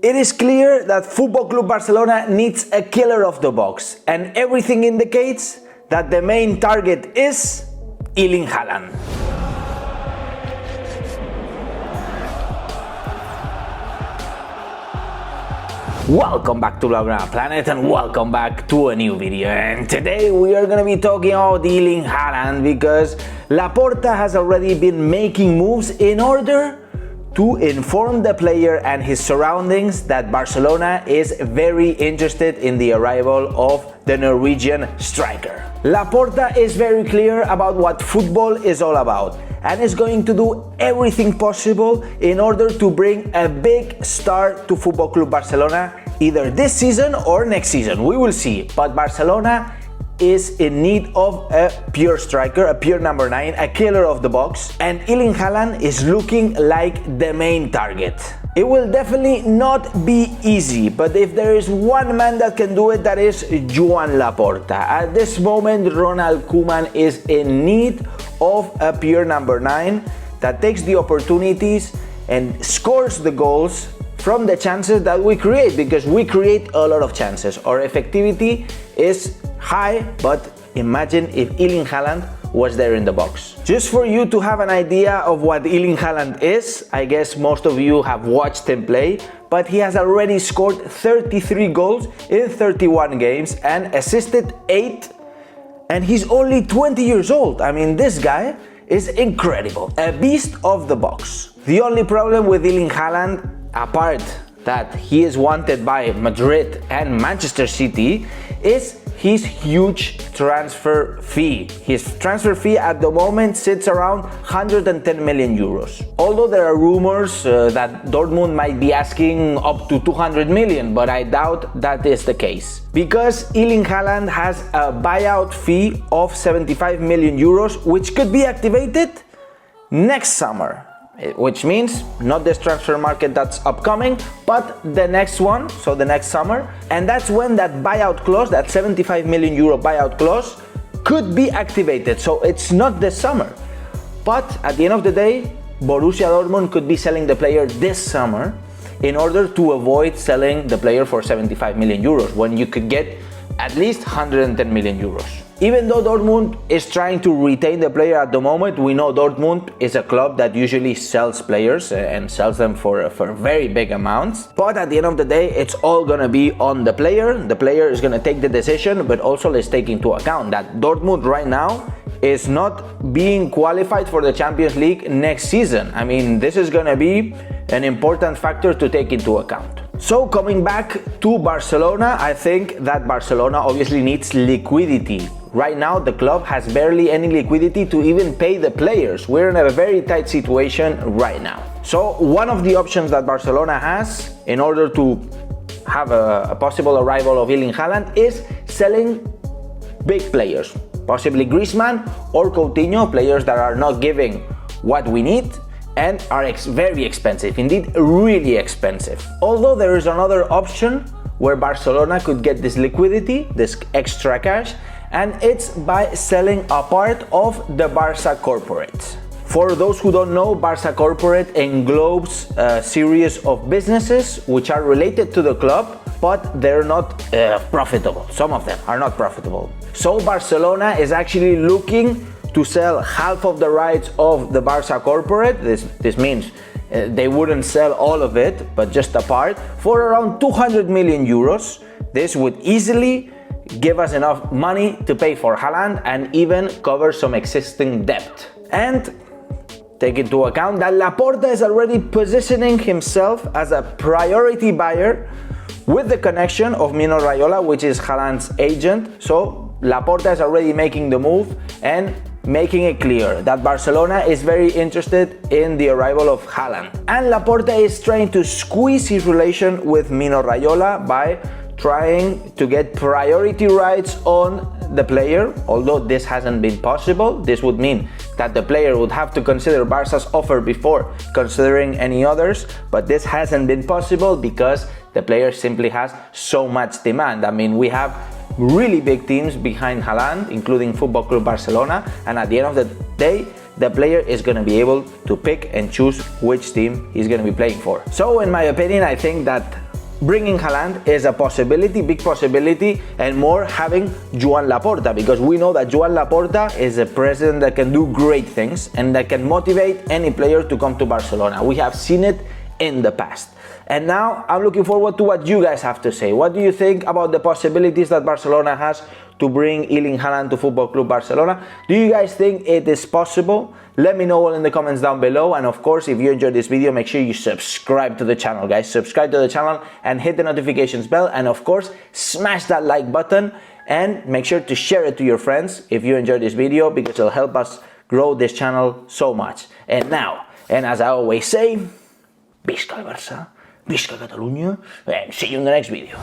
It is clear that Football Club Barcelona needs a killer of the box, and everything indicates that the main target is Erling Haaland. Welcome back to Blaugrana Planet and welcome back to a new video, and today we are going to be talking about Erling Haaland because Laporta has already been making moves in order to inform the player and his surroundings that Barcelona is very interested in the arrival of the Norwegian striker. Laporta is very clear about what football is all about and is going to do everything possible in order to bring a big star to Football Club Barcelona either this season or next season. We will see, but Barcelona is in need of a pure striker, a pure number 9, a killer of the box, and Erling Haaland is looking like the main target. It will definitely not be easy, but if there is one man that can do it, that is Joan Laporta. At this moment, Ronald Koeman is in need of a pure number 9 that takes the opportunities and scores the goals from the chances that we create, because we create a lot of chances. Our effectivity is high, but imagine if Erling Haaland was there in the box. Just for you to have an idea of what Erling Haaland is, I guess most of you have watched him play, but he has already scored 33 goals in 31 games and assisted 8, and he's only 20 years old. I mean, this guy is incredible, a beast of the box. The only problem with Erling Haaland, apart that he is wanted by Madrid and Manchester City, is his huge transfer fee. His transfer fee at the moment sits around 110 million euros. Although there are rumors that Dortmund might be asking up to 200 million, but I doubt that is the case. Because Erling Haaland has a buyout fee of 75 million euros, which could be activated next summer. Which means not this transfer market that's upcoming, but the next one, so the next summer. And that's when that buyout clause, that 75 million euro buyout clause, could be activated. So it's not this summer. But at the end of the day, Borussia Dortmund could be selling the player this summer in order to avoid selling the player for 75 million euros, when you could get at least 110 million euros. Even though Dortmund is trying to retain the player at the moment, we know Dortmund is a club that usually sells players and sells them for very big amounts. But at the end of the day, it's all gonna be on the player. The player is gonna take the decision, but also let's take into account that Dortmund right now is not being qualified for the Champions League next season. I mean, this is gonna be an important factor to take into account. So coming back to Barcelona, I think that Barcelona obviously needs liquidity. Right now, the club has barely any liquidity to even pay the players. We're in a very tight situation right now. So one of the options that Barcelona has in order to have a possible arrival of Erling Haaland is selling big players, possibly Griezmann or Coutinho, players that are not giving what we need and are very expensive, indeed really expensive. Although there is another option where Barcelona could get this liquidity, this extra cash, and it's by selling a part of the Barça corporate. For those who don't know, Barça corporate englobes a series of businesses which are related to the club, but they're not profitable. Some of them are not profitable. So Barcelona is actually looking to sell half of the rights of the Barça corporate. This means they wouldn't sell all of it, but just a part, for around 200 million euros. This would easily give us enough money to pay for Haaland and even cover some existing debt. And take into account that Laporta is already positioning himself as a priority buyer with the connection of Mino Raiola, which is Haaland's agent. So Laporta is already making the move and making it clear that Barcelona is very interested in the arrival of Haaland. And Laporta is trying to squeeze his relation with Mino Raiola by trying to get priority rights on the player. Although this hasn't been possible, this would mean that the player would have to consider Barca's offer before considering any others, but this hasn't been possible because the player simply has so much demand. I mean, we have really big teams behind Haaland, including Football Club Barcelona, and at the end of the day, the player is going to be able to pick and choose which team he's going to be playing for. So in my opinion, I think that bringing Haaland is a possibility, big possibility, and more having Joan Laporta, because we know that Joan Laporta is a president that can do great things and that can motivate any player to come to Barcelona. We have seen it in the past. And now I'm looking forward to what you guys have to say. What do you think about the possibilities that Barcelona has to bring Erling Haaland to Football Club Barcelona? Do you guys think it is possible? Let me know in the comments down below. And of course, if you enjoyed this video, make sure you subscribe to the channel, guys. Subscribe to the channel and hit the notifications bell. And of course, smash that like button and make sure to share it to your friends if you enjoyed this video, because it'll help us grow this channel so much. And now, and as I always say, visca el Barça, visca Catalunya, and see you in the next video.